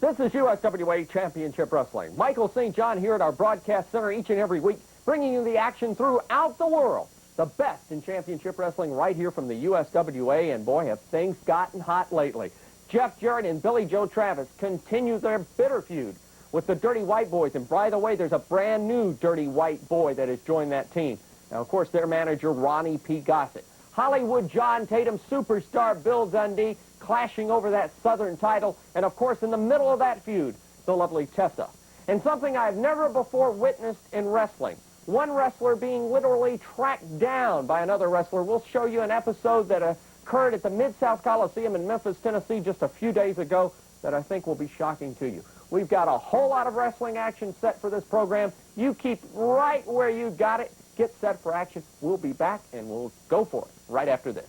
This is USWA Championship Wrestling. Michael St. John here at our broadcast center each and every week, bringing you the action throughout the world. The best in championship wrestling right here from the USWA, and boy, have things gotten hot lately. Jeff Jarrett and Billy Joe Travis continue their bitter feud with the Dirty White Boys, and by the way, there's a brand new Dirty White Boy that has joined that team. Now, of course, their manager, Ronnie P. Gossett. Hollywood John Tatum, superstar Bill Dundee, clashing over that Southern title, and of course, in the middle of that feud, the lovely Tessa. And something I've never before witnessed in wrestling, one wrestler being literally tracked down by another wrestler. We'll show you an episode that occurred at the Mid-South Coliseum in Memphis, Tennessee just a few days ago that I think will be shocking to you. We've got a whole lot of wrestling action set for this program. You keep right where you got it. Get set for action. We'll be back, and we'll go for it right after this.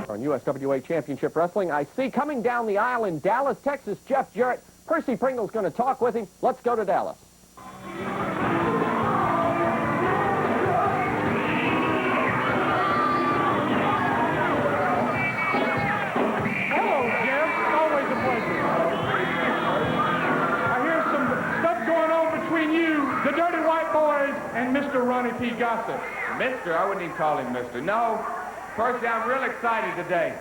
On USWA Championship Wrestling, I see coming down the aisle in Dallas, Texas, Jeff Jarrett. Percy Pringle's going to talk with him. Let's go to Dallas. Hello, Jeff. Always a pleasure. I hear some stuff going on between you, the Dirty White Boys, and Mr. Ronnie P. Gossett. Mister? I wouldn't even call him Mister. No. Percy, I'm real excited today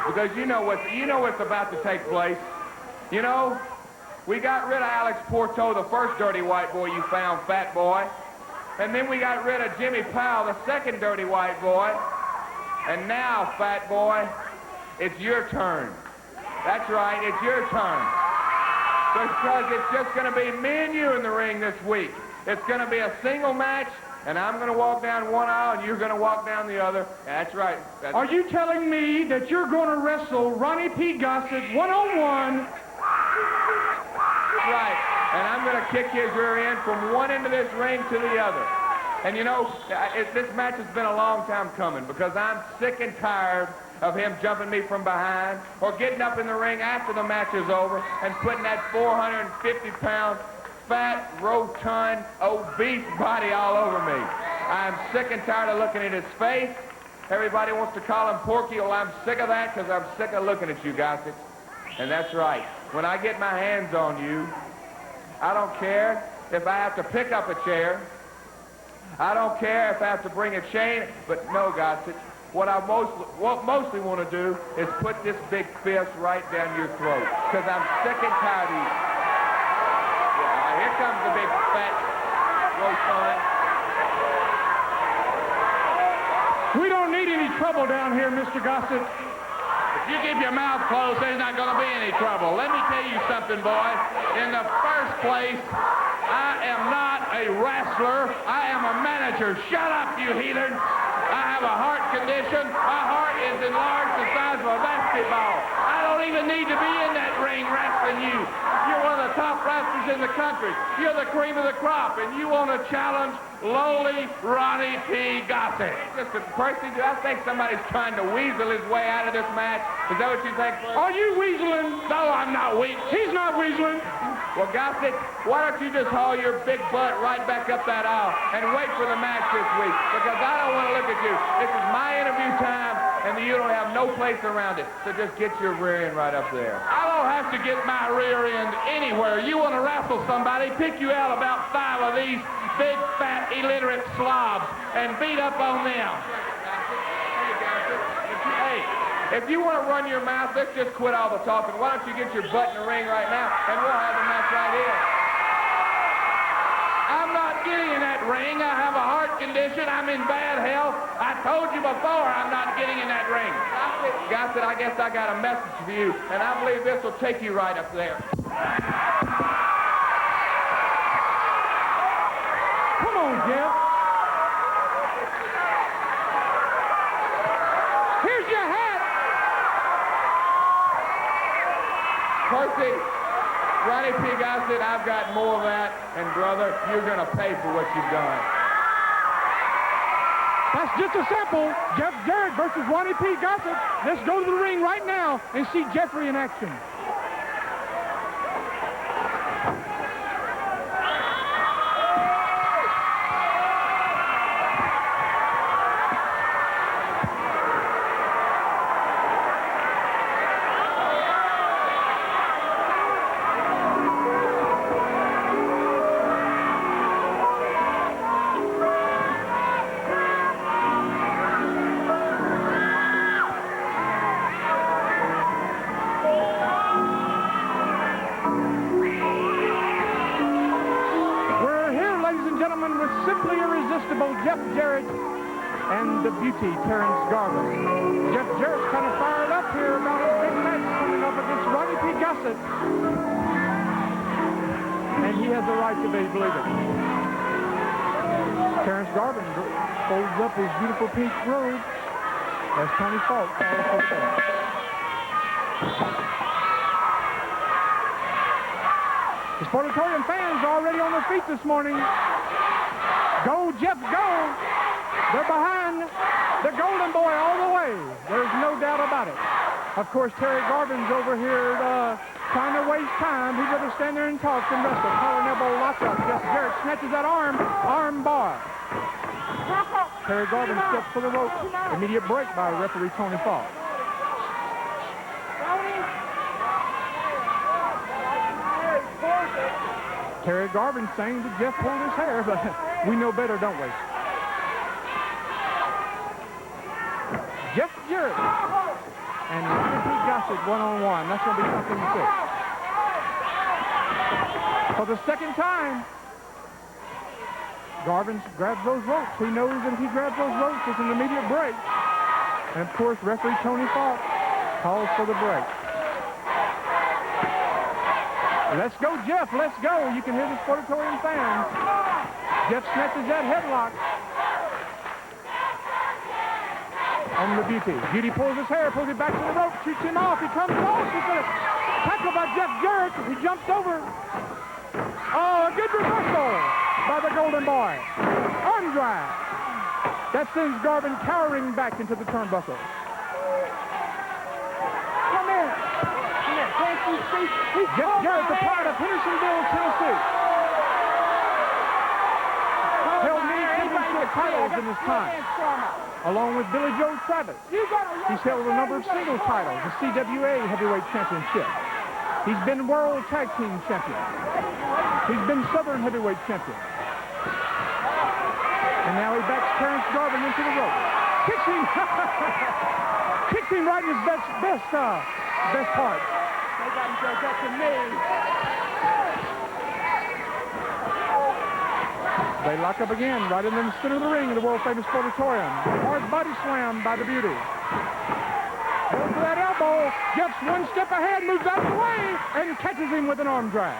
because you know what's about to take place. You know, we got rid of Alex Porto, the first Dirty White Boy you found, fat boy. And then we got rid of Jimmy Powell, the second Dirty White Boy. And now, fat boy, it's your turn. That's right, it's your turn. Because it's just going to be me and you in the ring this week. It's going to be a single match. And I'm going to walk down one aisle, and you're going to walk down the other. That's right. Are you telling me that you're going to wrestle Ronnie P. Gossett one-on-one? Right. And I'm going to kick his rear end from one end of this ring to the other. And you know, this match has been a long time coming because I'm sick and tired of him jumping me from behind or getting up in the ring after the match is over and putting that 450-pound fat, rotund, obese body all over me. I'm sick and tired of looking at his face. Everybody wants to call him Porky. Well, I'm sick of that because I'm sick of looking at you, Gossett. And that's right. When I get my hands on you, I don't care if I have to pick up a chair. I don't care if I have to bring a chain. But no, Gossett, what I mostly want to do is put this big fist right down your throat because I'm sick and tired of you. Here comes the big fat rotund. We don't need any trouble down here, Mr. Gossett. If you keep your mouth closed, there's not going to be any trouble. Let me tell you something, boy. In the first place, I am not a wrestler. I am a manager. Shut up, you heathen. I have a heart condition. My heart is enlarged the size of a basketball. I don't even need to be in that ring wrestling you. You're one of the top wrestlers in the country. You're the cream of the crop, and you want to challenge lowly Ronnie P. Gossett. Mr. Percy, do I think somebody's trying to weasel his way out of this match? Is that what you think, Percy? Are you weaseling? No, I'm not weaseling. He's not weaseling. Well, Gossett, why don't you just haul your big butt right back up that aisle and wait for the match this week? Because I don't want to look at you. This is my interview time, and you don't have no place around it. So just get your rear end right up there. I don't have to get my rear end anywhere. You want to wrestle somebody, pick you out about 5 of these big, fat, illiterate slobs and beat up on them. If you want to run your mouth, let's just quit all the talking. Why don't you get your butt in the ring right now, and we'll have the match right here. I'm not getting in that ring. I have a heart condition. I'm in bad health. I told you before I'm not getting in that ring. Gossett, I guess I got a message for you, and I believe this will take you right up there. Come on, Jeff. Here's your hat. Percy, Ronnie P. Gossett, I've got more of that, and brother, you're going to pay for what you've done. That's just a sample. Jeff Jarrett versus Ronnie P. Gossett. Let's go to the ring right now and see Jeffrey in action. irresistible Jeff Jarrett and the beauty, Terrance Garvin. Jeff Jarrett's kind of fired up here about his big match coming up against Ronnie P. Gossett. And he has the right to be, believe it. Terrance Garvin folds up his beautiful pink robe as Tony Falk follows his step. The Sportatorium fans are already on their feet this morning. Go, Jeff, go! They're behind the Golden Boy all the way. There's no doubt about it. Of course, Terry Garvin's over here trying to waste time. He'd rather stand there and talk than wrestle. Collar and elbow lockup. Jeff Jarrett snatches that arm bar. Terry Garvin steps for the rope. Immediate break by referee Tony Falk. Terry Garvin saying that Jeff pulled his hair, but we know better, don't we? Jeff Jarrett and Ronnie P. Gossett one-on-one. That's going to be something to see. For the second time, Garvin grabs those ropes. He knows that if he grabs those ropes, it's an immediate break. And, of course, referee Tony Falk calls for the break. Let's go, Jeff. Let's go. You can hear the Sportatorium fans. Jeff snatches that headlock on the beauty. Beauty pulls his hair, pulls it back to the rope, shoots him off. He comes off. He's going to tackle by Jeff Jarrett. He jumps over. Oh, a good reversal by the Golden Boy. Arm drag. That sends Garvin cowering back into the turnbuckle. Come here. Can't you see? Jeff Jarrett, the pride of Hendersonville, Tennessee. Held many championship titles in his time, along with Billy Joe Travis. He's held a number of singles titles, the CWA Heavyweight Championship. He's been World Tag Team Champion. He's been Southern Heavyweight Champion. And now he backs Terrance Garvin into the rope. Kicks him. Kicks him right in his best part. They got him to get to me. They lock up again, right in the center of the ring in the world-famous Sportatorium. Hard body slam by the beauty. Goes for that elbow. Jeff's one step ahead, moves out of the way, and catches him with an arm drag.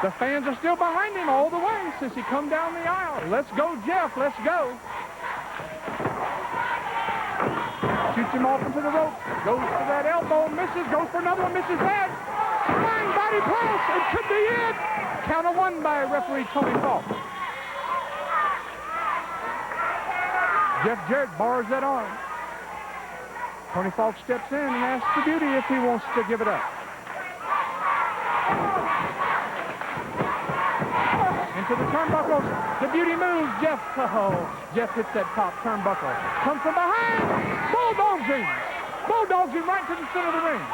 The fans are still behind him all the way since he come down the aisle. Let's go, Jeff. Let's go. Shoots him off into the rope. Goes for that elbow, misses. Goes for another one, misses head. Flying body press. It could be it. Count of one by referee Tony Falk. Jeff Jarrett bars that arm. Tony Falk steps in and asks the beauty if he wants to give it up. Into the turnbuckles. The beauty moves. Jeff hits that top turnbuckle. Comes from behind. Bulldogs him. Bulldogs him right to the center of the ring.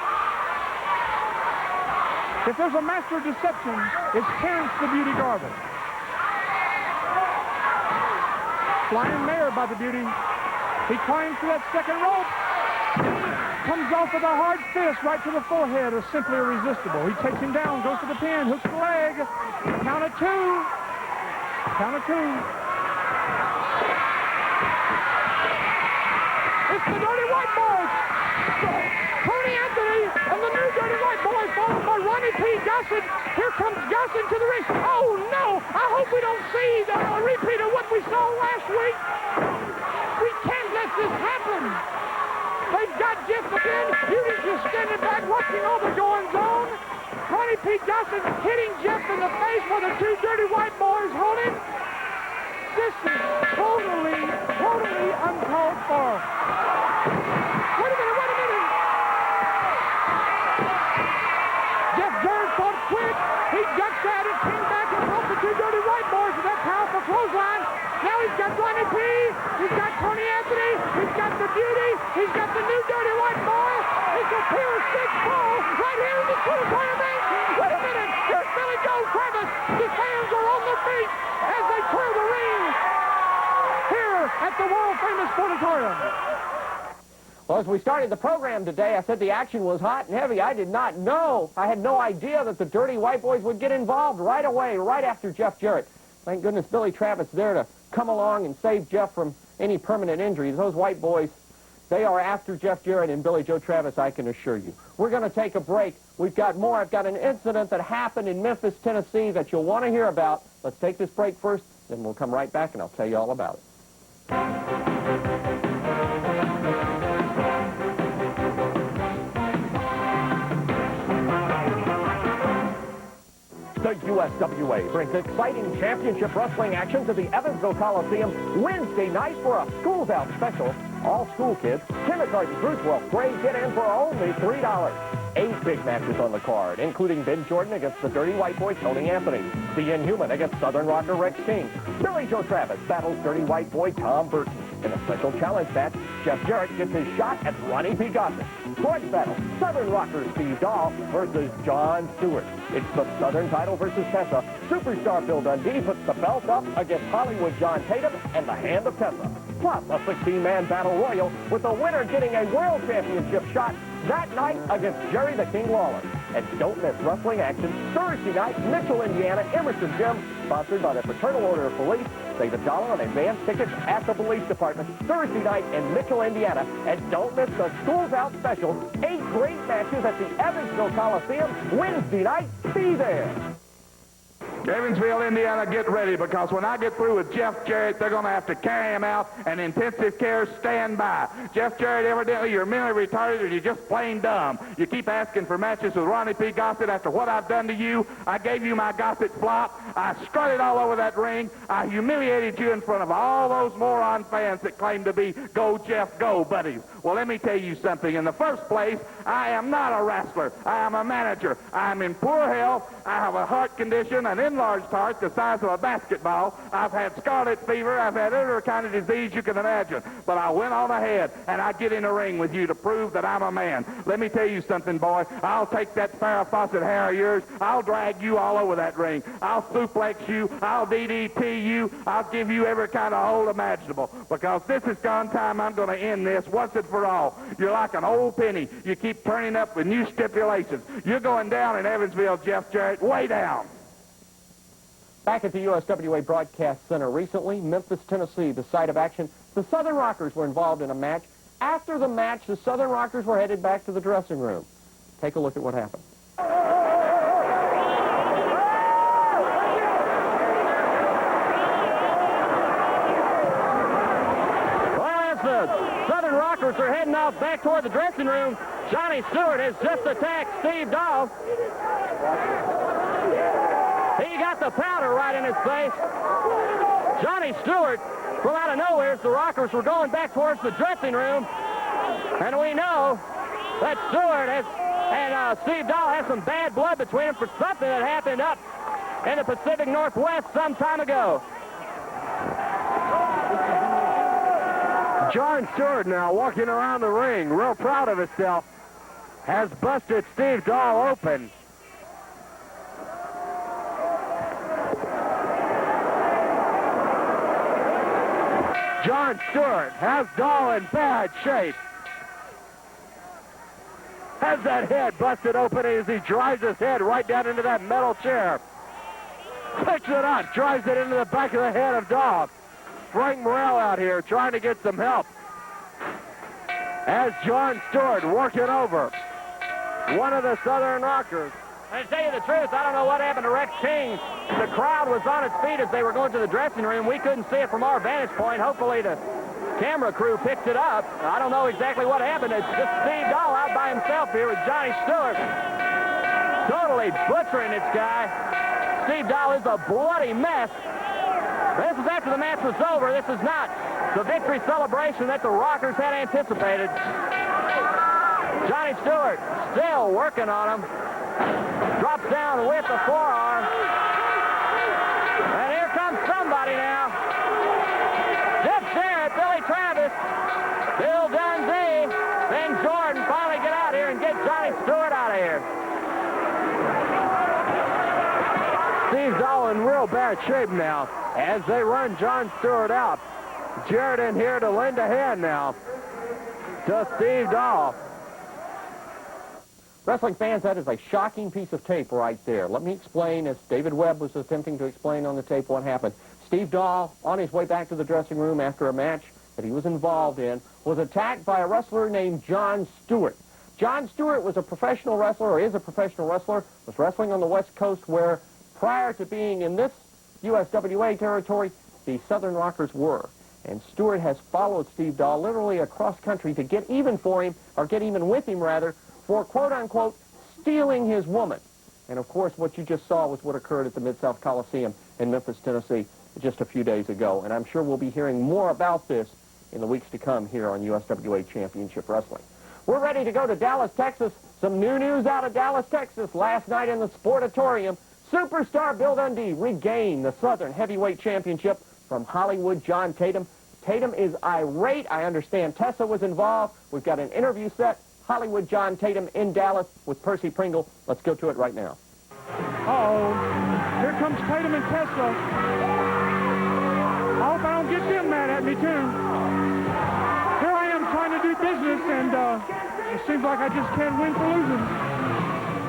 If there's a master of deception, it's Terrance the Beauty Garvin. Flying mare by the beauty. He climbs to that second rope. Comes off with a hard fist right to the forehead, or simply irresistible. He takes him down, goes for the pin, hooks the leg. Count of two. Count of two. It's the Dirty White Boys. Tony Anthony and the new Dirty White Boys, followed by Ronnie P. Gossett. Here comes Gossett to the ring. Oh, no. I hope we don't see a repeat of what we saw last week. We can't let this happen. They've got Jeff again. Beauty's just standing back watching all the goings-on. Ronnie P. Gossett hitting Jeff in the face while the two Dirty White Boys hold him. This is totally uncalled for. Wait a minute. Jeff Jarrett fought quick. He ducked at it, came back and helped the two Dirty White Boys with that powerful clothesline. Now he's got Ronnie P. He's got Tony Anthony. He's got the beauty. He's got the new Dirty White Boy. It's a pure stick ball right here in the Sportatorium ring. Wait a minute. Here's Billy Joe Travis. The fans are on their feet as they clear the ring here at the world-famous Sportatorium. Well, as we started the program today, I said the action was hot and heavy. I did not know. I had no idea that the Dirty White Boys would get involved right away, right after Jeff Jarrett. Thank goodness Billy Travis there to come along and save Jeff from any permanent injuries. Those White Boys, they are after Jeff Jarrett and Billy Joe Travis, I can assure you. We're going to take a break. We've got more. I've got an incident that happened in Memphis, Tennessee that you'll want to hear about. Let's take this break first, then we'll come right back and I'll tell you all about it. The USWA brings exciting championship wrestling action to the Evansville Coliseum Wednesday night for a Schools Out special. All school kids, kindergarten through 12th grade, get in for only $3. 8 big matches on the card, including Ben Jordan against the Dirty White Boy Tony Anthony, the Inhuman against Southern Rocker Rex King, Billy Joe Travis battles Dirty White Boy Tom Burton. In a special challenge match, Jeff Jarrett gets his shot at Ronnie P. Gossett. Bronze battle, Southern Rocker Steve Dahl versus John Stewart. It's the Southern title versus Tessa. Superstar Bill Dundee puts the belt up against Hollywood John Tatum and the Hand of Tessa. Plus, a 16-man battle royal with the winner getting a world championship shot that night against Jerry the King Lawler. And don't miss wrestling action Thursday night, Mitchell, Indiana, Emerson Gym, sponsored by the Fraternal Order of Police. Save $1 on advance tickets at the police department Thursday night in Mitchell, Indiana. And don't miss the Schools Out special. 8 great matches at the Evansville Coliseum Wednesday night. Be there. Evansville, Indiana, get ready, because when I get through with Jeff Jarrett, they're going to have to carry him out, and intensive care stand by. Jeff Jarrett, evidently you're mentally retarded or you're just plain dumb. You keep asking for matches with Ronnie P. Gossett after what I've done to you. I gave you my Gossett flop. I strutted all over that ring. I humiliated you in front of all those moron fans that claim to be Go Jeff Go buddies. Well, let me tell you something. In the first place, I am not a wrestler. I am a manager. I am in poor health. I have a heart condition, an enlarged heart the size of a basketball. I've had scarlet fever. I've had every kind of disease you can imagine. But I went on ahead, and I get in a ring with you to prove that I'm a man. Let me tell you something, boy. I'll take that Farrah Fawcett hair of yours. I'll drag you all over that ring. I'll suplex you. I'll DDT you. I'll give you every kind of hold imaginable. Because this is gone time. I'm going to end this once and for all. You're like an old penny. You keep turning up with new stipulations. You're going down in Evansville, Jeff Jarrett, way down. Back at the USWA Broadcast Center recently, Memphis, Tennessee, the site of action. The Southern Rockers were involved in a match. After the match, the Southern Rockers were headed back to the dressing room. Take a look at what happened. Well, as the Southern Rockers are heading off back toward the dressing room, Johnny Stewart has just attacked Steve Dahl. He got the powder right in his face. Johnny Stewart, from out of nowhere, as the Rockers were going back towards the dressing room. And we know that Stewart and Steve Dahl have some bad blood between them for something that happened up in the Pacific Northwest some time ago. John Stewart now walking around the ring, real proud of himself, has busted Steve Dahl open. John Stewart has Dahl in bad shape. Has that head busted open as he drives his head right down into that metal chair. Picks it up, drives it into the back of the head of Dahl. Frank Morrell out here trying to get some help. As John Stewart working over one of the Southern Rockers. And to tell you the truth, I don't know what happened to Rex King. The crowd was on its feet as they were going to the dressing room. We couldn't see it from our vantage point. Hopefully the camera crew picked it up. I don't know exactly what happened. It's just Steve Dahl out by himself here with Johnny Stewart. Totally butchering this guy. Steve Dahl is a bloody mess. This is after the match was over. This is not the victory celebration that the Rockers had anticipated. Johnny Stewart still working on him. Drops down with the forearm. And here comes somebody now. Jeff Jarrett, Billy Travis, Bill Dundee, Ben Jordan finally get out here and get Johnny Stewart out of here. Steve Dahl in real bad shape now as they run John Stewart out. Jarrett in here to lend a hand now. to Steve Dahl. Wrestling fans, that is a shocking piece of tape right there. Let me explain, as David Webb was attempting to explain on the tape what happened. Steve Dahl, on his way back to the dressing room after a match that he was involved in, was attacked by a wrestler named John Stewart. John Stewart was a professional wrestler, or is a professional wrestler, was wrestling on the West Coast where, prior to being in this USWA territory, the Southern Rockers were. And Stewart has followed Steve Dahl literally across country to get even for him, or get even with him, rather, for, quote-unquote, stealing his woman. And, of course, what you just saw was what occurred at the Mid-South Coliseum in Memphis, Tennessee, just a few days ago. And I'm sure we'll be hearing more about this in the weeks to come here on USWA Championship Wrestling. We're ready to go to Dallas, Texas. Some new news out of Dallas, Texas. Last night in the Sportatorium, superstar Bill Dundee regained the Southern Heavyweight Championship from Hollywood John Tatum. Tatum is irate. I understand Tessa was involved. We've got an interview set. Hollywood John Tatum in Dallas with Percy Pringle. Let's go to it right now. Uh-oh. Here comes Tatum and Tessa. I hope I don't get them mad at me, too. Here I am trying to do business, and it seems like I just can't win for losing.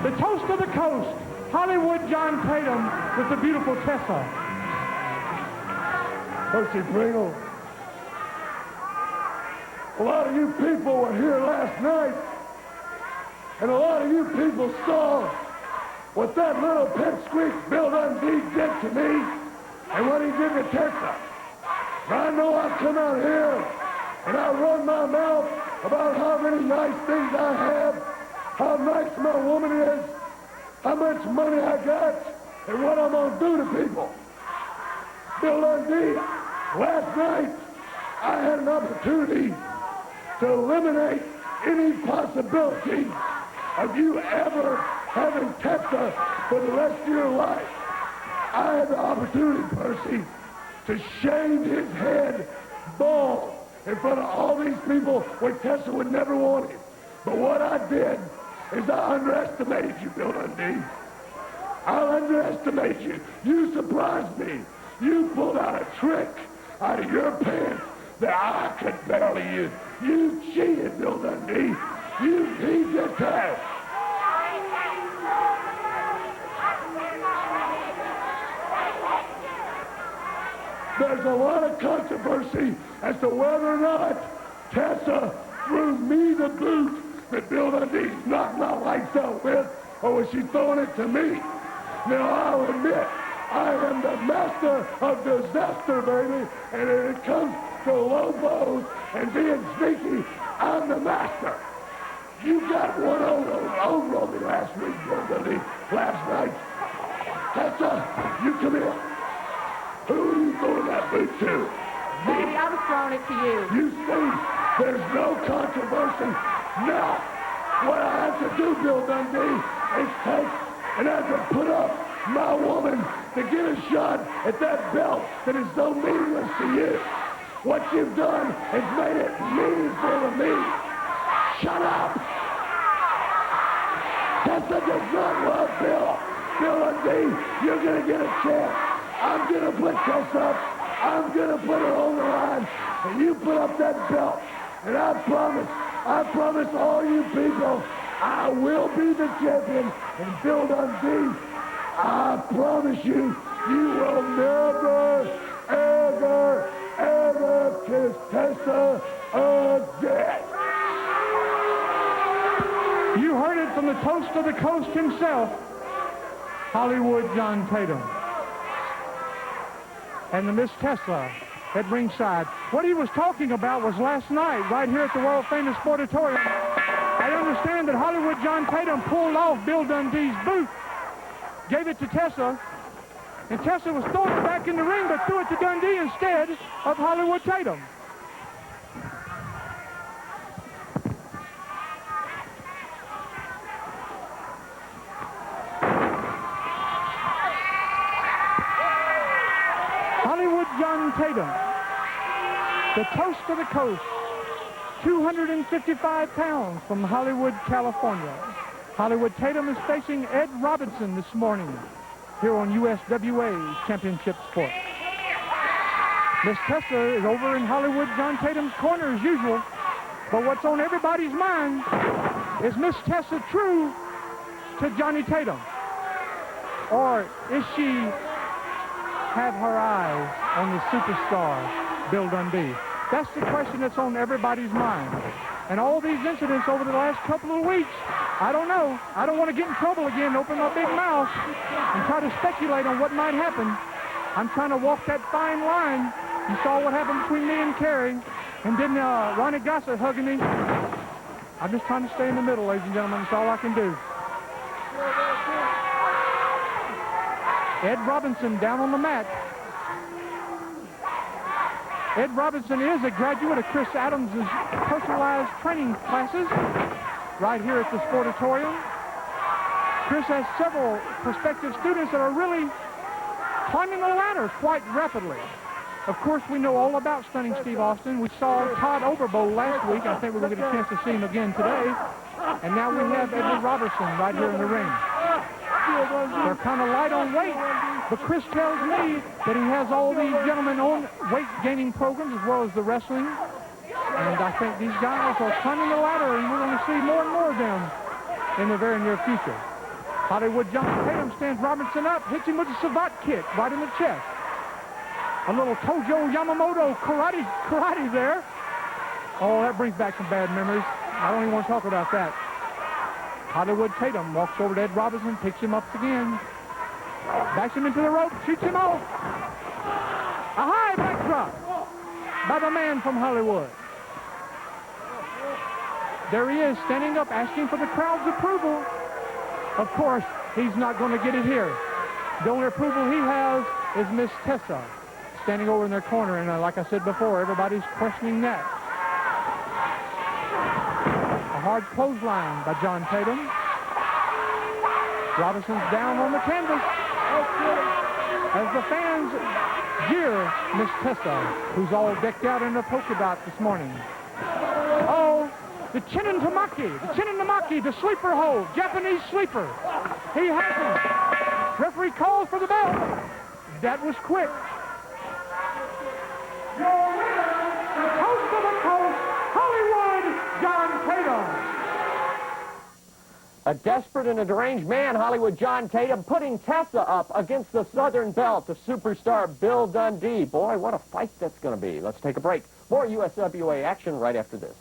The toast of the coast, Hollywood John Tatum with the beautiful Tessa. Percy Pringle, a lot of you people were here last night, and a lot of you people saw what that little pipsqueak Bill Dundee did to me and what he did to Tessa. Now, I know I come out here and I run my mouth about how many nice things I have, how nice my woman is, how much money I got, and what I'm going to do to people. Bill Dundee, last night I had an opportunity to eliminate any possibility of you ever having Tessa for the rest of your life. I had the opportunity, Percy, to shave his head bald in front of all these people where Tessa would never want him. But what I did is I underestimated you, Bill Dundee. I underestimated you. You surprised me. You pulled out a trick out of your pants that I could barely use. You cheated, Bill Dundee. You beat your task. There's a lot of controversy as to whether or not Tessa threw me the boot that Bill Dundee's knocked my lights out with, or was she throwing it to me? Now, I'll admit, I am the master of disaster, baby, and when it comes to low blows and being sneaky, I'm the master. You got one over on me last week, Bill Dundee, last night. Tessa, you come here. Who are you throwing that boot to? Maybe I was throwing it to you. You see, there's no controversy. Now, what I have to do, Bill Dundee, is take and have to put up my woman to get a shot at that belt that is so meaningless to you. What you've done has made it meaningful to me. Shut up! Tessa does not love Bill. Bill Dundee, you're going to get a chance. I'm going to put Tessa up. I'm going to put her on the line. And you put up that belt. And I promise all you people, I will be the champion. And Bill Dundee, I promise you, you will never, ever, ever kiss Tessa again. You heard it from the toast of the coast himself, Hollywood John Tatum. And the Miss Tessa at ringside. What he was talking about was last night, right here at the world-famous Sportatorium. I understand that Hollywood John Tatum pulled off Bill Dundee's boot, gave it to Tessa, and Tessa was throwing it back in the ring, but threw it to Dundee instead of Hollywood Tatum. Hollywood John Tatum, the toast of the coast, 255 pounds from Hollywood, California. Hollywood Tatum is facing Ed Robinson this morning here on USWA Championship Sport. Miss Tessa is over in Hollywood John Tatum's corner as usual. But what's on everybody's mind is Miss Tessa true to Johnny Tatum? Or is she have her eyes on the superstar, Bill Dundee? That's the question that's on everybody's mind. And all these incidents over the last couple of weeks, I don't know. I don't want to get in trouble again, open my big mouth, and try to speculate on what might happen. I'm trying to walk that fine line. You saw what happened between me and Carrie, and then Ronnie Gossett hugging me. I'm just trying to stay in the middle, ladies and gentlemen. That's all I can do. Ed Robinson down on the mat. Ed Robinson is a graduate of Chris Adams' personalized training classes right here at the Sportatorium. Chris has several prospective students that are really climbing the ladder quite rapidly. Of course, we know all about Stunning Steve Austin. We saw Todd Overbowl last week. I think we're going to get a chance to see him again today. And now we have Edward Robertson right here in the ring. They're kind of light on weight, but Chris tells me that he has all these gentlemen on weight-gaining programs as well as the wrestling. And I think these guys are climbing the ladder, and we're going to see more and more of them in the very near future. Hollywood John Tatum stands Robinson up, hits him with a savate kick right in the chest. A little Tojo Yamamoto karate there. Oh, that brings back some bad memories. I don't even want to talk about that. Hollywood Tatum walks over to Ed Robinson, picks him up again, backs him into the rope, shoots him off. A high backdrop by the man from Hollywood. There he is, standing up, asking for the crowd's approval. Of course, he's not going to get it here. The only approval he has is Miss Tessa, standing over in their corner, and like I said before, everybody's questioning that. A hard clothesline by John Tatum. Robinson's down on the canvas as the fans jeer Miss Tessa, who's all decked out in a polka dot this morning. Oh, the Chinin Tamaki, the sleeper hold, Japanese sleeper. He has him. Referee calls for the bell. That was quick. Your winner, the coast of the coast, Hollywood John Tatum. A desperate and a deranged man, Hollywood John Tatum, putting Tessa up against the Southern Belt, the superstar Bill Dundee. Boy, what a fight that's going to be. Let's take a break. More USWA action right after this.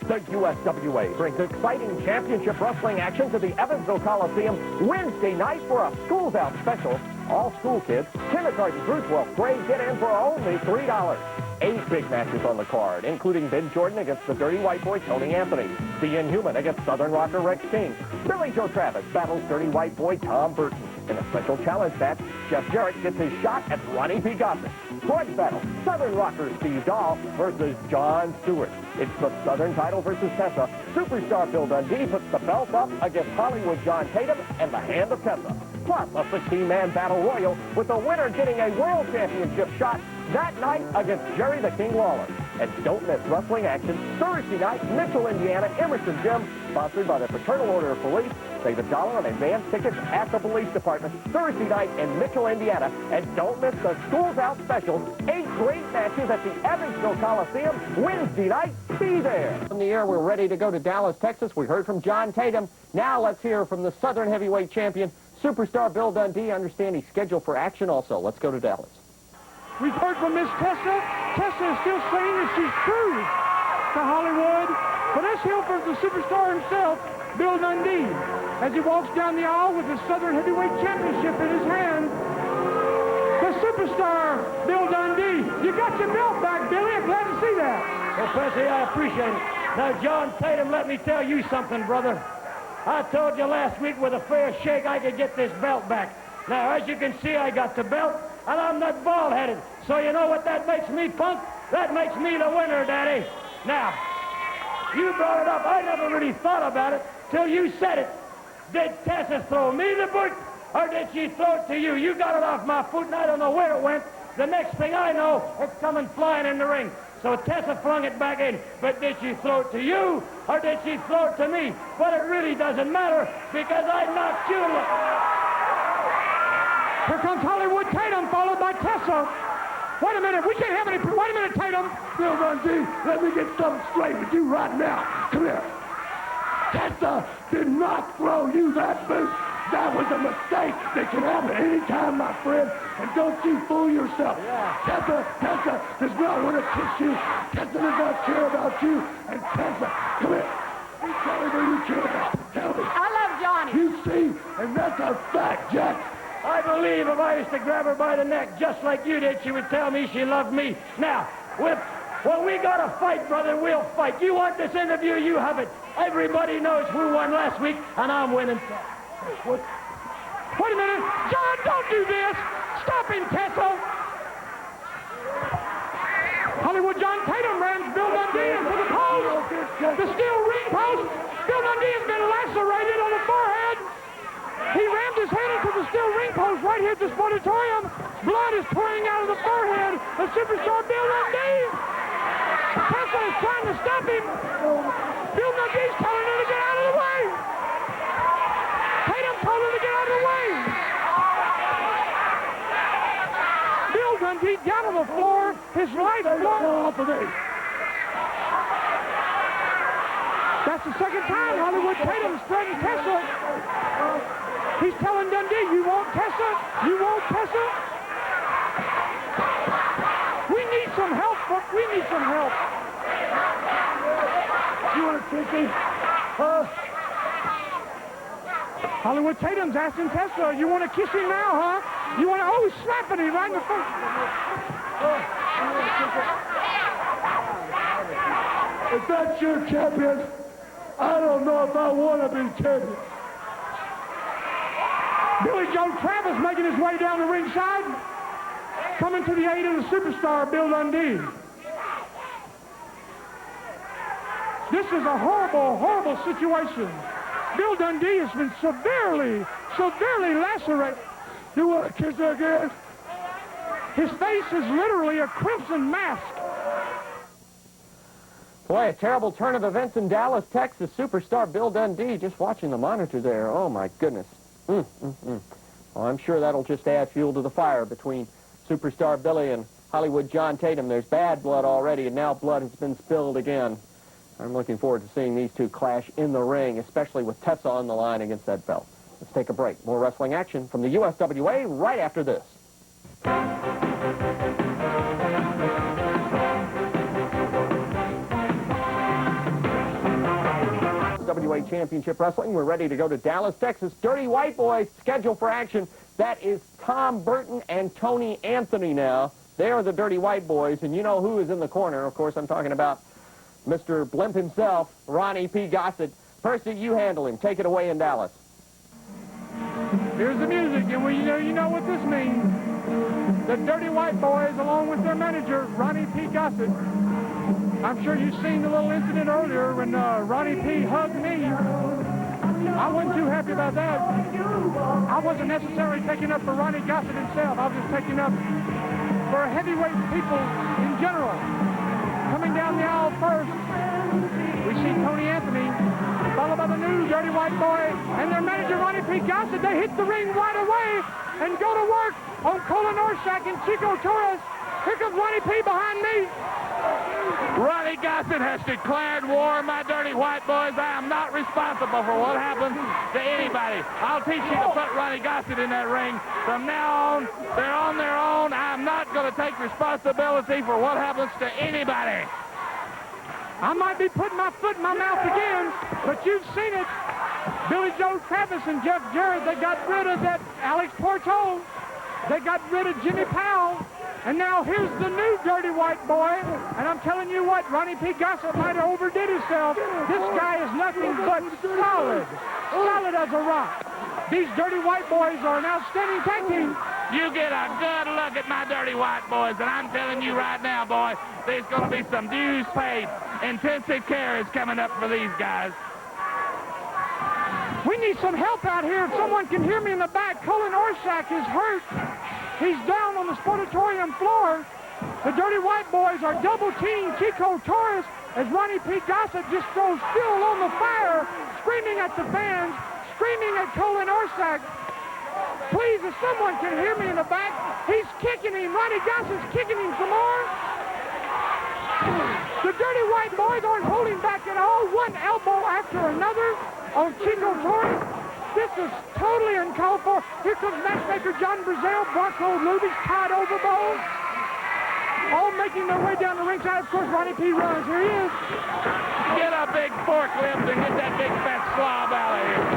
The USWA brings exciting championship wrestling action to the Evansville Coliseum Wednesday night for a Schools Out special. All school kids, kindergarten through 12th grade, get in for only $3. 8 big matches on the card, including Ben Jordan against the Dirty White Boy Tony Anthony, the Inhuman against Southern Rocker Rex King, Billy Joe Travis battles Dirty White Boy Tom Burton. In a special challenge match, Jeff Jarrett gets his shot at Ronnie P. Gossett. Grudge battle, Southern Rocker Steve Dahl versus John Stewart. It's the Southern title versus Tessa. Superstar Bill Dundee puts the belt up against Hollywood John Tatum and the Hand of Tessa. Plus a 16-man battle royal with the winner getting a world championship shot that night against Jerry the King Lawler. And don't miss wrestling action Thursday night, Mitchell, Indiana, Emerson Gym, sponsored by the Fraternal Order of Police. Save $1 on advance tickets at the police department Thursday night in Mitchell, Indiana. And don't miss the Schools Out special. 8 great matches at the Evansville Coliseum Wednesday night. Be there. On the air, we're ready to go to Dallas, Texas. We heard from John Tatum. Now let's hear from the Southern Heavyweight Champion, superstar Bill Dundee. I understand he's scheduled for action also. Let's go to Dallas. We've heard from Miss Tessa. Tessa is still saying that she's true to Hollywood. But let's hear from the superstar himself, Bill Dundee, as he walks down the aisle with the Southern Heavyweight Championship in his hand. The superstar, Bill Dundee. You got your belt back, Billy. I'm glad to see that. Well, Percy, I appreciate it. Now, John Tatum, let me tell you something, brother. I told you last week with a fair shake I could get this belt back. Now, as you can see, I got the belt, and I'm not bald-headed. So you know what that makes me, punk? That makes me the winner, Daddy. Now, you brought it up. I never really thought about it till you said it. Did Tessa throw me the boot, or did she throw it to you? You got it off my foot, and I don't know where it went. The next thing I know, it's coming flying in the ring. So Tessa flung it back in. But did she throw it to you, or did she throw it to me? But it really doesn't matter, because I knocked you. Here comes Hollywood Tatum, followed by Tessa. Wait a minute, we can't have any... Wait a minute, Tatum. Bill Dundee, let me get something straight with you right now. Come here. Tessa did not throw you that boot. That was a mistake that can happen any time, my friend. And don't you fool yourself. Tessa does not want to kiss you. Tessa does not care about you. And Tessa, come here. You tell me who you care about. Tell me. I love Johnny. You see, and that's a fact, Jack. I believe if I used to grab her by the neck just like you did, she would tell me she loved me. Now, when we got to fight, brother, we'll fight. You want this interview, you have it. Everybody knows who won last week, and I'm winning. Wait a minute. John, don't do this. Stop him, Tessa. Hollywood John Tatum rams Bill Dundee into the post. The steel ring post. Bill Dundee has been lacerated on the forehead. He rammed his head into the steel ring post right here at the sportatorium. Blood is pouring out of the forehead of superstar Bill Dundee. Tessa is trying to stop him. Bill Dundee's telling him to get out of the way. Tatum told him to get out of the way. Bill Dundee down on the floor. His life blown off of it. That's the second time Hollywood Tatum's threatened Tessa. He's telling Dundee, you won't Tessa? You won't Tessa? We need some help, but we need some help. You want to kick me? Hollywood Tatum's asking Tessa, you want to kiss him now, huh? You want to, oh, he's slapping him right in the face. If that's your champion, I don't know if I want to be champion. Billy Joe Travis making his way down the ringside, coming to the aid of the superstar, Bill Dundee. This is a horrible, horrible situation. Bill Dundee has been severely lacerated. You want to kiss her again? His face is literally a crimson mask. Boy, a terrible turn of events in Dallas, Texas. Superstar Bill Dundee just watching the monitor there. Oh, my goodness. Well, I'm sure that'll just add fuel to the fire between superstar Billy and Hollywood John Tatum. There's bad blood already, and now blood has been spilled again. I'm looking forward to seeing these two clash in the ring, especially with Tessa on the line against that belt. Let's take a break. More wrestling action from the USWA right after this. USWA Championship Wrestling. We're ready to go to Dallas, Texas. Dirty White Boys scheduled for action. That is Tom Burton and Tony Anthony now. They are the Dirty White Boys, and you know who is in the corner. Of course, I'm talking about Mr. Blimp himself, Ronnie P. Gossett. Percy, you handle him. Take it away in Dallas. Here's the music, and you know what this means. The Dirty White Boys, along with their manager, Ronnie P. Gossett. I'm sure you've seen the little incident earlier when Ronnie P. hugged me. I wasn't too happy about that. I wasn't necessarily taking up for Ronnie Gossett himself. I was just taking up for heavyweight people in general. Coming down the aisle first, we see Tony Anthony, followed by the new Dirty White Boy and their manager, Ronnie P. Gossett. They hit the ring right away and go to work on Colin Orshak and Chico Torres. Here comes Ronnie P. behind me. Ronnie Gossett has declared war, my Dirty White Boys. I am not responsible for what happens to anybody. I'll teach you to put Ronnie Gossett in that ring. From now on, they're on their own. I'm not going to take responsibility for what happens to anybody. I might be putting my foot in my mouth again, but you've seen it. Billy Joe Travis and Jeff Jarrett, they got rid of that Alex Porto. They got rid of Jimmy Powell. And now here's the new Dirty White Boy. And I'm telling you what, Ronnie P. Gossett might have overdid himself. This guy is nothing but solid. Solid as a rock. These Dirty White Boys are an outstanding tag team. You get a good look at my Dirty White Boys, and I'm telling you right now, boy, there's going to be some dues paid. Intensive care is coming up for these guys. We need some help out here. If someone can hear me in the back, Colin Orshak is hurt. He's down on the sportatorium floor. The Dirty White Boys are double-teaming Chico Torres as Ronnie P. Gossett just throws fuel on the fire, screaming at the fans, screaming at Colin Orsak. Please, if someone can hear me in the back, he's kicking him. Ronnie Gossett's kicking him some more. The Dirty White Boys aren't holding back at all. One elbow after another on Chico Torres. This is totally uncalled for. Here comes matchmaker John Brazil, Bronco Luby's tied overboard. All making their way down the ringside. Of course, Ronnie P. runs. Here he is. Get a big forklift and get that big fat slob out of here.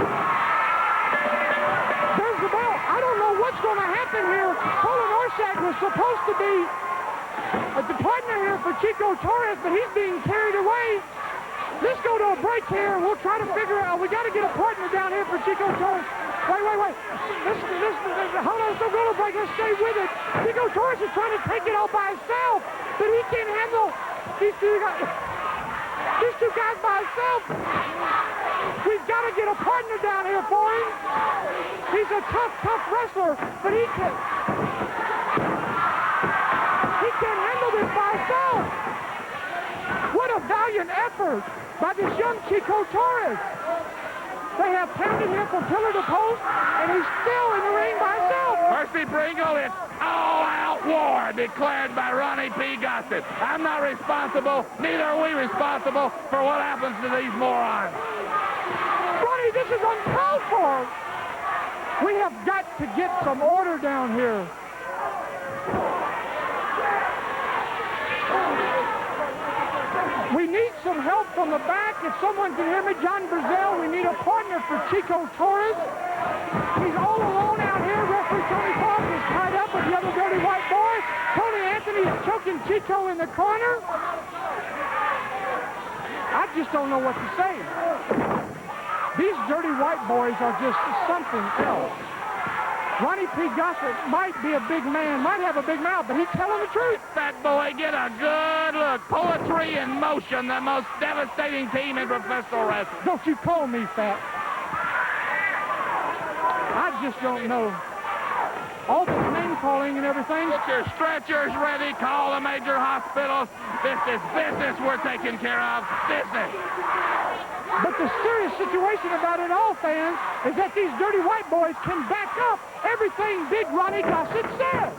There's the bell. I don't know what's going to happen here. Colin Orsak was supposed to be the partner here for Chico Torres, but he's being carried away. Let's go to a break here. We'll try to figure out. We got to get a partner down here for Chico Torres. Wait. Hold on, don't go to break. Let's stay with it. Chico Torres is trying to take it all by himself, but he can't handle these two guys by himself. We've got to get a partner down here for him. He's a tough wrestler, but he can't handle this by himself. What a valiant effort by this young Chico Torres. They have pounded him from pillar to post, and he's still in the ring by himself. Mercy Pringle, it's all-out war declared by Ronnie P. Gossett. I'm not responsible, neither are we responsible for what happens to these morons. Ronnie, this is uncalled for. We have got to get some order down here. We need some help from the back. If someone can hear me, John Brazil, we need a partner for Chico Torres. He's all alone out here. Referee Tony Clark is tied up with the other Dirty White Boy. Tony Anthony is choking Chico in the corner. I just don't know what to say. These Dirty White Boys are just something else. Ronnie P. Gossett might be a big man, might have a big mouth, but he's telling the truth. Fat boy, get a good look. Poetry in motion, the most devastating team in professional wrestling. Don't you call me fat. I just don't know. All this name calling and everything. Get your stretchers ready. Call the major hospitals. This is business we're taking care of. Business. But the serious situation about it all, fans, is that these Dirty White Boys can back up everything Big Ronnie Gossett said.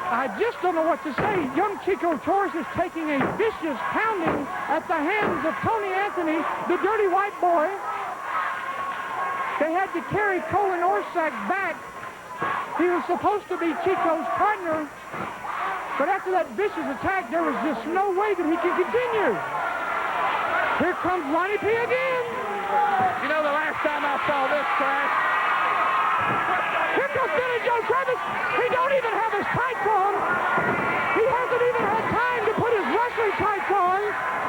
I just don't know what to say. Young Chico Torres is taking a vicious pounding at the hands of Tony Anthony, the Dirty White Boy. They had to carry Colin Orsak back. He was supposed to be Chico's partner. But after that vicious attack, there was just no way that he could continue. Here comes Ronnie P. again. You know, the last time I saw this crash. Here comes Billy Joe Travis. He don't even have his tights on. He hasn't even had time to put his wrestling tights on.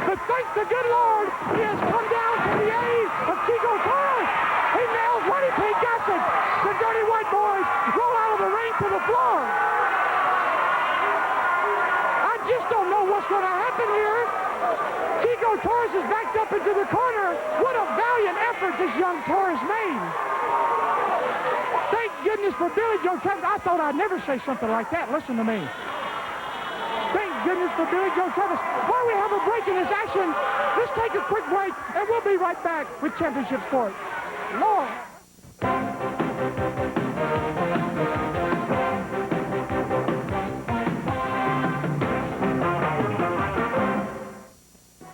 But thank the good Lord, he has come down to the aid of Chico Torres. He nails Ronnie P. Gossett. The Dirty White Boys roll out of the ring to the floor. Just don't know what's going to happen here. Chico Torres is backed up into the corner. What a valiant effort this young Torres made. Thank goodness for Billy Joe Travis. I thought I'd never say something like that. Listen to me. Thank goodness for Billy Joe Travis. While we have a break in this action, let's take a quick break, and we'll be right back with Championship Sports. Lord.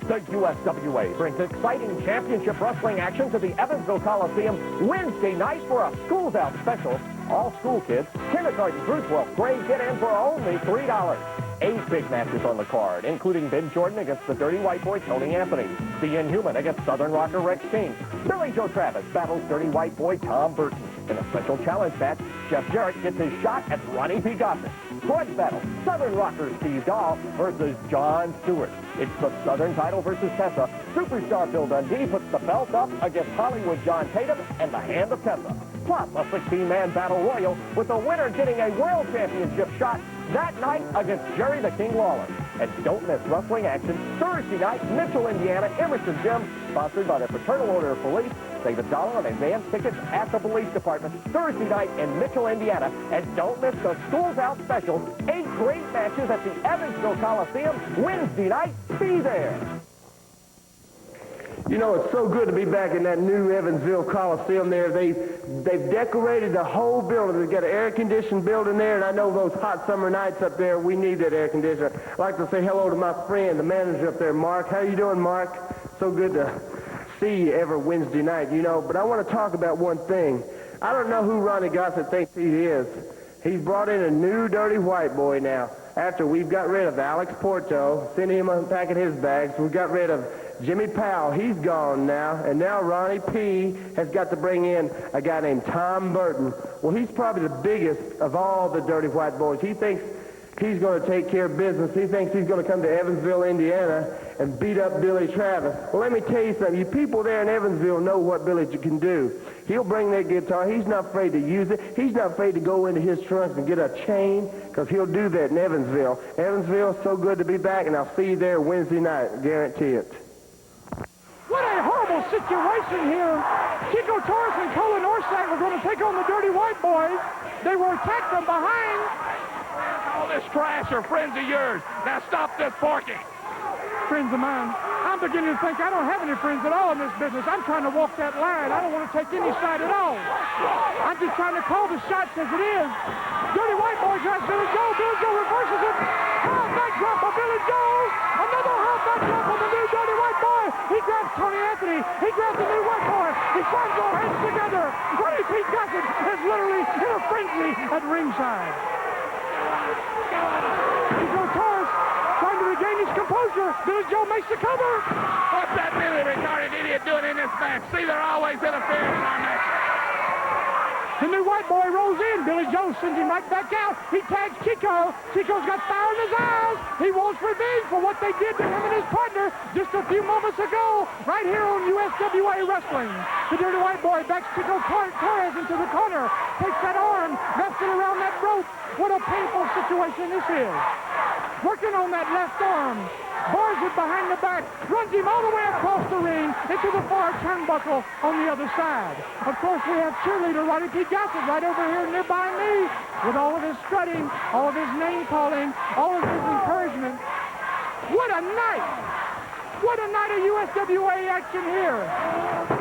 The USWA brings exciting championship wrestling action to the Evansville Coliseum Wednesday night for a Schools Out special. All school kids, kindergarten through 12th grade, get in for only $3. 8 big matches on the card, including Ben Jordan against the Dirty White Boy Tony Anthony, the Inhuman against Southern Rocker Rex King, Billy Joe Travis battles Dirty White Boy Tom Burton. In a special challenge match, Jeff Jarrett gets his shot at Ronnie P. Gossett. Grudge battle, Southern Rocker Steve Dahl versus John Stewart. It's the Southern title versus Tessa. Superstar Bill Dundee puts the belt up against Hollywood John Tatum and the Hand of Tessa. Plus, a 16-man battle royal with the winner getting a world championship shot that night against Jerry the King Lawler. And don't miss wrestling action Thursday night, Mitchell, Indiana, Emerson Gym, sponsored by the Fraternal Order of Police, Save $1 on advance tickets at the police department Thursday night in Mitchell, Indiana. And don't miss the Schools Out special. 8 great matches at the Evansville Coliseum Wednesday night. Be there. You know, it's so good to be back in that new Evansville Coliseum there. They've decorated the whole building. They've got an air-conditioned building there, and I know those hot summer nights up there, we need that air conditioner. I'd like to say hello to my friend, the manager up there, Mark. How you doing, Mark? So good to see you every Wednesday night, you know. But I want to talk about one thing. I don't know who Ronnie Gossett thinks he is. He's brought in a new dirty white boy now. After we've got rid of Alex Porto, sent him unpacking his bags, we got rid of Jimmy Powell, he's gone now, and now Ronnie P. has got to bring in a guy named Tom Burton. Well, he's probably the biggest of all the dirty white boys. He thinks he's going to take care of business. He thinks he's going to come to Evansville, Indiana, and beat up Billy Travis. Well, let me tell you something. You people there in Evansville know what Billy can do. He'll bring that guitar. He's not afraid to use it. He's not afraid to go into his trunk and get a chain, because he'll do that in Evansville. Evansville's so good to be back, and I'll see you there Wednesday night. Guarantee it. What a horrible situation here. Chico, Torres, and Colin Orsack were going to take on the Dirty White Boys. They were attacked from behind. All this trash are friends of yours. Now stop this porky. Friends of mine. I'm beginning to think I don't have any friends at all in this business. I'm trying to walk that line. I don't want to take any side at all. I'm just trying to call the shots as it is. Dirty White Boys has Billy Joe. Billy Joe reverses it. Hard back drop by Billy Joe. Another hard back drop on the new Dirty White Boy. He grabs Tony Anthony. He grabs the new White Boy. He slams their hands together. Ronnie P. Gossett is literally in a frenzy at ringside. Chico Torres trying to regain his composure. Billy Joe makes the cover. What's that Billy retarded idiot doing in this match? See, they're always interfering in our match. The new White Boy rolls in. Billy Joe sends him right back out. He tags Chico. Chico's got fire in his eyes. He wants revenge for what they did to him and his partner just a few moments ago, right here on USWA Wrestling. The Dirty White Boy backs Chico Torres into the corner, takes that arm, wraps it around that rope. What a painful situation this is. Working on that left arm, bars it behind the back, runs him all the way across the ring into the far turnbuckle on the other side. Of course, we have cheerleader Ronnie P. Gossett right over here nearby me with all of his strutting, all of his name-calling, all of his encouragement. What a night! What a night of USWA action here.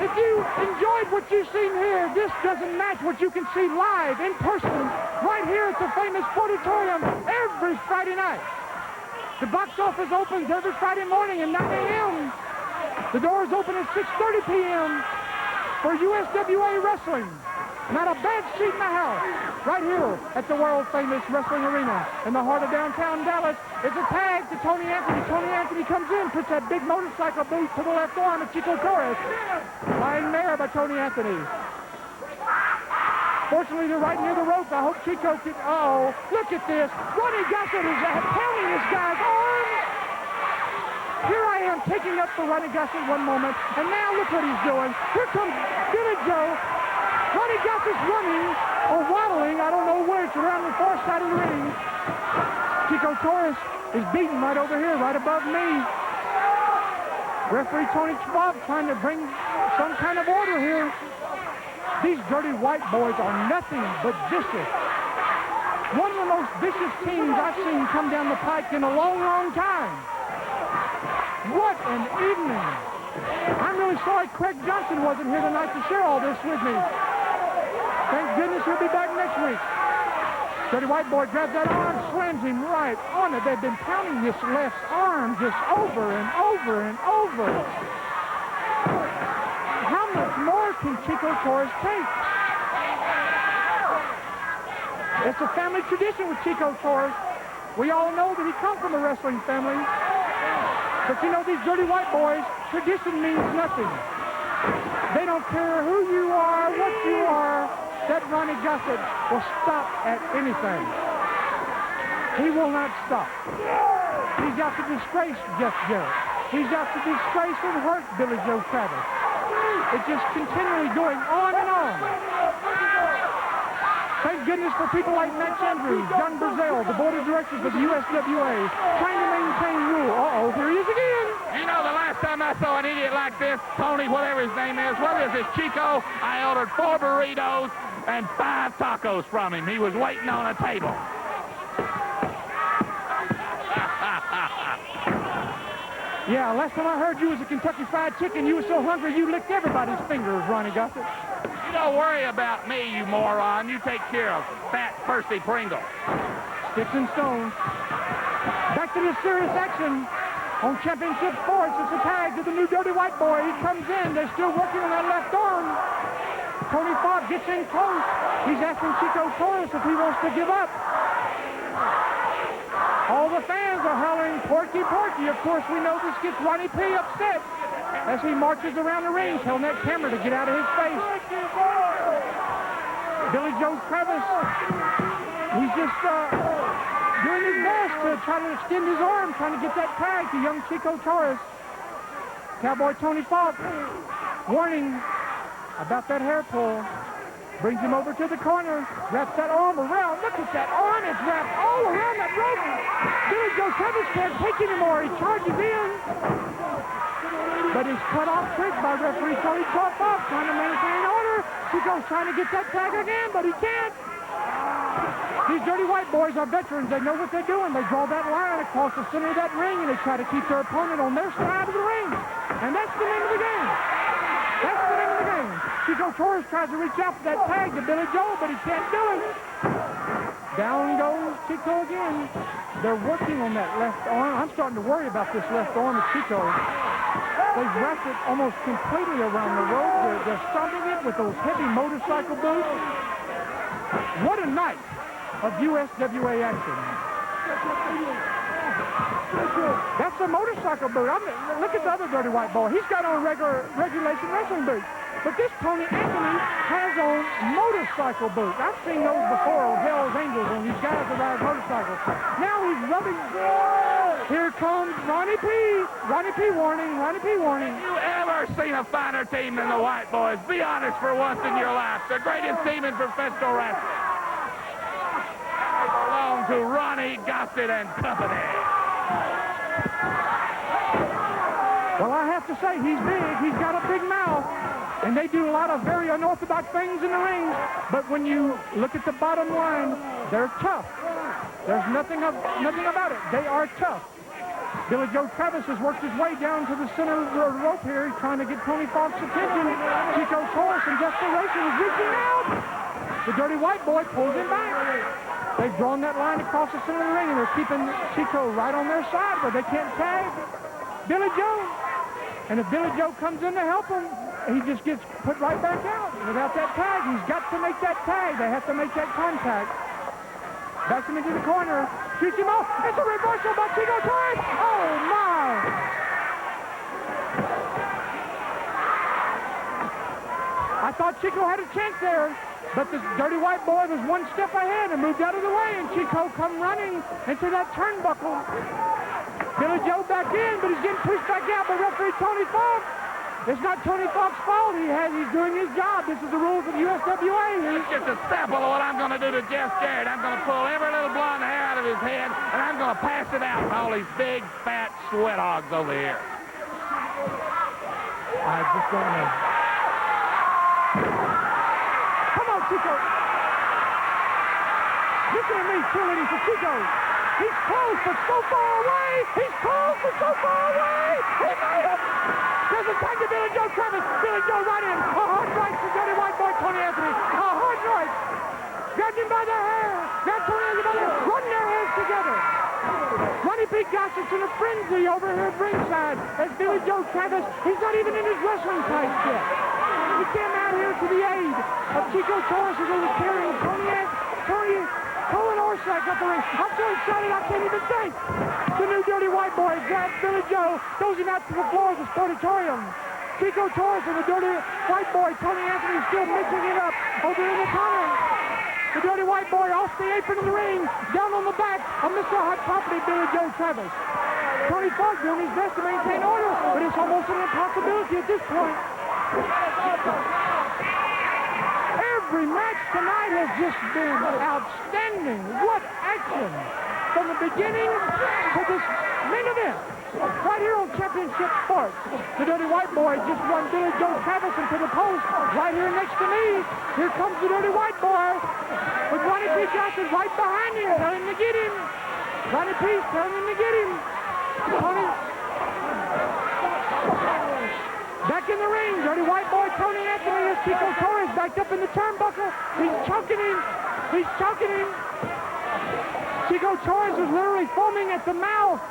If you enjoyed what you've seen here, this doesn't match what you can see live, in person, right here at the famous Sportatorium every Friday night. The box office opens every Friday morning at 9 a.m. The doors open at 6:30 p.m. for USWA Wrestling. Not a bad seat in the house. Right here at the world-famous wrestling arena in the heart of downtown Dallas. It's a tag to Tony Anthony. Tony Anthony comes in, puts that big motorcycle boot to the left arm of Chico Torres. Lying there by Tony Anthony. Fortunately, they're right near the rope. I hope Chico can... Oh, look at this. Ronnie Gossett is pounding this guy's arm. Here I am taking up for Ronnie Gossett one moment, and now look what he's doing. Here comes Billy Joe. Ronnie Gossett's running or waddling, I don't know which, around the far side of the ring. Chico Torres is beaten right over here, right above me. Referee Tony Schwab trying to bring some kind of order here. These Dirty White Boys are nothing but vicious. One of the most vicious teams I've seen come down the pike in a long, long time. What an evening. I'm really sorry Craig Johnson wasn't here tonight to share all this with me. Thank goodness he'll be back next week. Dirty White Boy grabs that arm, slams him right on it. They've been pounding this left arm just over and over and over. How much more can Chico Torres take? It's a family tradition with Chico Torres. We all know that he comes from a wrestling family. But you know, these Dirty White Boys, tradition means nothing. They don't care who you are, what you are. That Ronnie Gossett will stop at anything. He will not stop. He's out to disgrace Jeff Jarrett. He's out to disgrace and hurt Billy Joe Travis. It's just continually going on and on. Thank goodness for people like Max Andrews, John Brazil, the board of directors of the USWA, trying to maintain rule. Uh-oh, here he is again. You know, the last last time I saw an idiot like this, Tony, whatever his name is, what is this, Chico? I ordered 4 burritos and 5 tacos from him. He was waiting on a table. Yeah, last time I heard you was a Kentucky Fried Chicken, you were so hungry you licked everybody's fingers, Ronnie Gossett. You don't worry about me, you moron. You take care of Fat Percy Pringle. Sticks and stones. Back to the serious action on Championship Sports. It's a tag to the new Dirty White Boy. He comes in. They're still working on that left arm. Tony Fogg gets in close. He's asking Chico Torres if he wants to give up. All the fans are hollering, Porky, Porky. Of course, we know this gets Ronnie P. upset as he marches around the ring, telling that camera to get out of his face. Billy Joe Travis, he's just doing his best to try to extend his arm, trying to get that tag to young Chico Torres. Cowboy Tony Fogg, warning about that hair pull. Brings him over to the corner, wraps that arm around. Look at that arm, it's wrapped all around that rope. Billy Joe Travis can't take anymore. He charges in. But he's cut off quick by referee Tony Fogg, trying to maintain order. Chico's trying to get that tag again, but he can't. These Dirty White Boys are veterans. They know what they're doing. They draw that line across the center of that ring, and they try to keep their opponent on their side of the ring. And that's the name of the game. That's the name of the game. Chico Torres tries to reach out for that tag to Billy Joe, but he can't do it. Down goes Chico again. They're working on that left arm. I'm starting to worry about this left arm of Chico. They've wrapped it almost completely around the rope. They're stopping it with those heavy motorcycle boots. What a night of USWA action. That's a motorcycle boot. Look at the other Dirty White Boy. He's got on regulation wrestling boots. But this Tony Anthony has on motorcycle boots. I've seen those before on Hell's Angels when these guys that ride motorcycles. Now he's rubbing. Here comes Ronnie P. Ronnie P. warning. Ronnie P. warning. You ever seen a finer team than the White Boys? Be honest for once in your life. The greatest team in professional wrestling. They belong to Ronnie Gossett and Company. Well, I have to say, he's big. He's got a big mouth. And they do a lot of very unorthodox things in the ring. But when you look at the bottom line, they're tough. There's nothing about it. They are tough. Billy Joe Travis has worked his way down to the center of the rope here. He's trying to get Tony Fogg's attention. Chico Torres in desperation is reaching out. The Dirty White Boy pulls him back. They've drawn that line across the center of the ring, and they're keeping Chico right on their side where they can't tag Billy Joe. And if Billy Joe comes in to help him, he just gets put right back out. Without that tag, he's got to make that tag. They have to make that contact. Backs him into the corner. Shoots him off. It's a reversal by Chico Torres. Oh, my. I thought Chico had a chance there, but the Dirty White Boy was one step ahead and moved out of the way, and Chico come running into that turnbuckle. Billy Joe back in, but he's getting pushed back out by referee Tony Fogg. It's not Tony Fogg's fault. He's doing his job. This is the rules of the USWA. It's just a sample of what I'm going to do to Jeff Jarrett. I'm going to pull every little blonde hair out of his head, and I'm going to pass it out to all these big, fat sweat hogs over here. I just don't know. Come on, Chico. Listen to me cheerleading for Chico. He's close, but so far away. He's close, but so far away. He made it. There's a tag to Billy Joe Travis. Billy Joe right in. A hard right for Dirty White Boy Tony Anthony. A hard right. Grabbed him by the hair. Grabbed Tony Anthony by the hair. Running their hands together. Ronnie P. Gossett's in a frenzy over here at ringside as Billy Joe Travis, he's not even in his wrestling tights yet. He came out here to the aid of Chico Torres who was carrying Tony Cohen Orsack up the ring. I'm so excited I can't even think. The new Dirty White Boy grabs Billy Joe, throws him out to the floor of the sportatorium. Chico Torres and the Dirty White Boy, Tony Anthony, still mixing it up over in the corner. The Dirty White Boy off the apron of the ring, down on the back of Mr. Hot Property, Billy Joe Travis. Tony Fogg doing his best to maintain order, but it's almost an impossibility at this point. Every match tonight has just been outstanding. What action from the beginning to this main event right here on Championship Sports. White Boy just run Billy Joe Travis into the post. Right here next to me. Here comes the Dirty White Boy. With Ronnie P. Johnson right behind him, telling him to get him. Ronnie P. telling him to get him. Tony. Back in the ring, Dirty White Boy, Tony Anthony, as Chico Torres backed up in the turnbuckle. He's choking him. He's choking him. Chico Torres is literally foaming at the mouth.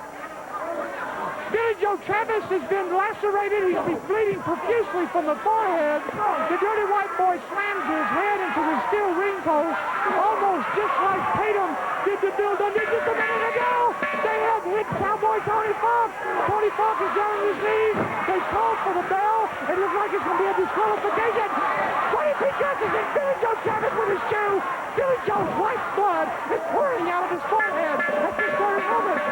Billy Joe Travis has been lacerated. He's bleeding profusely from the forehead. The Dirty White Boy slams his head into the steel ring post, almost just like Tatum did to Bill Dundee just a minute ago. They have hit Cowboy Tony Funk. Tony Funk is down on his knees. They called for the bell. It looks like it's going to be a disqualification. 20 feet justice and Billy Joe Travis with his shoe. Billy Joe's white blood is pouring out of his forehead at this very moment.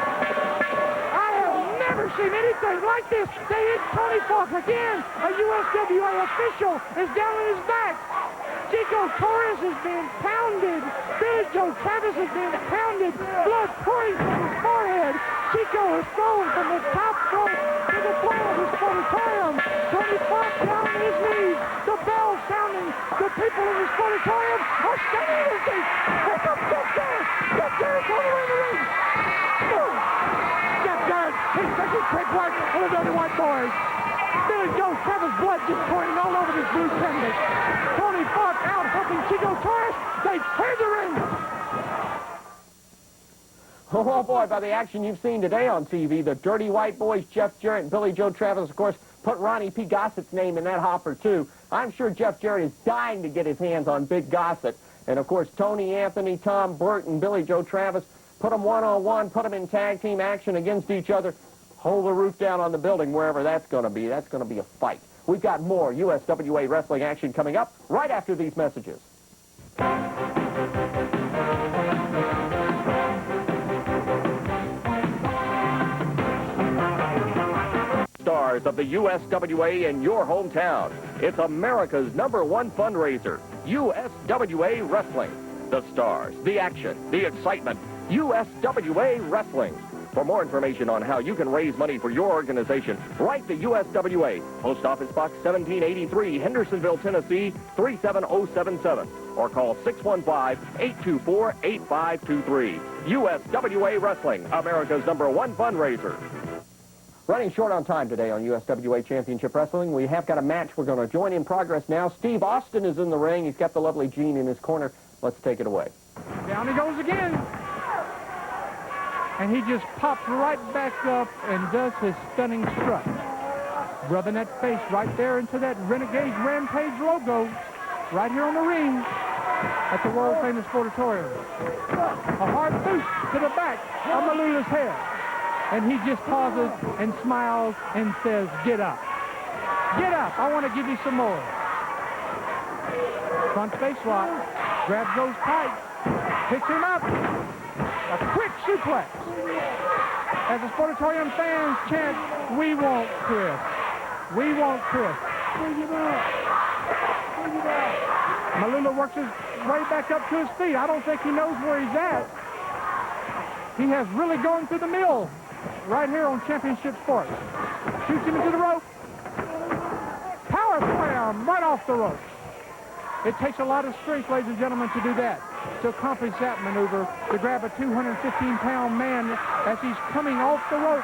Never seen anything like this. They hit Tony Funk again. A USWA official is down on his back. Chico Torres is being pounded. Billy Joe Travis is being pounded. Blood pouring from his forehead. Chico is thrown from the top rope to the floor of his auditorium. Tony Funk down on his knees. The bell sounding. The people in this auditorium are standing in their seats. Here comes Jeff Jarrett. Jeff Jarrett's all the way in the ring. Jarrett, he's taking quick work on the Dirty White Boys. Billy Joe Travis' blood just pouring all over this blue canvas. Tony Funk out helping Chico Torres. They cleared the ring. Oh, boy, by the action you've seen today on TV, the Dirty White Boys, Jeff Jarrett and Billy Joe Travis, of course, put Ronnie P. Gossett's name in that hopper, too. I'm sure Jeff Jarrett is dying to get his hands on Big Gossett. And, of course, Tony Anthony, Tom Burton, Billy Joe Travis, put them one-on-one, put them in tag team action against each other. Hold the roof down on the building, wherever that's going to be. That's going to be a fight. We've got more USWA wrestling action coming up right after these messages. Stars of the USWA in your hometown. It's America's #1 fundraiser, USWA Wrestling. The stars, the action, the excitement. USWA Wrestling. For more information on how you can raise money for your organization, write the USWA, Post Office Box 1783, Hendersonville, Tennessee, 37077, or call 615-824-8523. USWA Wrestling, America's #1 fundraiser. Running short on time today on USWA Championship Wrestling. We have got a match we're going to join in progress now. Steve Austin is in the ring. He's got the lovely Gene in his corner. Let's take it away. Down he goes again. And he just pops right back up and does his stunning strut. Rubbing that face right there into that Renegade Rampage logo right here on the ring at the world-famous auditorium. A hard boot to the back of Moolala's head. And he just pauses and smiles and says, get up. Get up. I want to give you some more. Front face lock. Grabs those tight. Picks him up. A quick suplex. As the Sportatorium fans chant, we want Chris. We want Chris. Moolala works his way back up to his feet. I don't think he knows where he's at. He has really gone through the mill right here on Championship Sports. Shoots him into the rope. Power slam right off the rope. It takes a lot of strength, ladies and gentlemen, to do that, to accomplish that maneuver, to grab a 215-pound man as he's coming off the rope,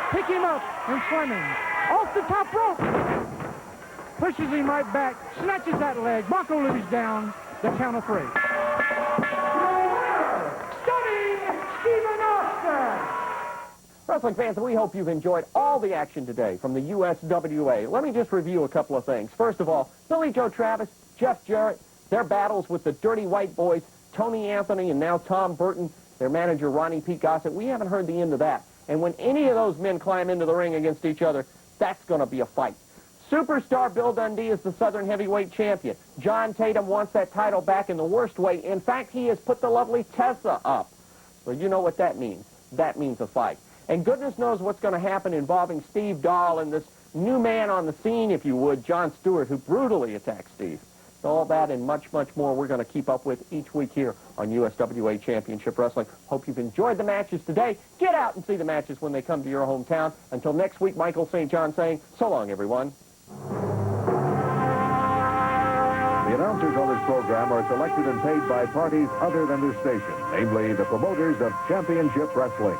pick him up and slam him off the top rope. Pushes him right back, snatches that leg. Bronco Lou's down, the count of 3. Stunning Stephen Austin. Wrestling fans, we hope you've enjoyed all the action today from the USWA. Let me just review a couple of things. First of all, Billy Joe Travis, Jeff Jarrett, their battles with the Dirty White Boys, Tony Anthony, and now Tom Burton, their manager Ronnie P. Gossett. We haven't heard the end of that. And when any of those men climb into the ring against each other, that's going to be a fight. Superstar Bill Dundee is the Southern Heavyweight Champion. John Tatum wants that title back in the worst way. In fact, he has put the lovely Tessa up. So you know what that means. That means a fight. And goodness knows what's going to happen involving Steve Dahl and this new man on the scene, if you would, Jon Stewart, who brutally attacked Steve. All that and much, much more we're going to keep up with each week here on USWA Championship Wrestling. Hope you've enjoyed the matches today. Get out and see the matches when they come to your hometown. Until next week, Michael St. John saying, so long, everyone. The announcers on this program are selected and paid by parties other than this station, namely the promoters of Championship Wrestling.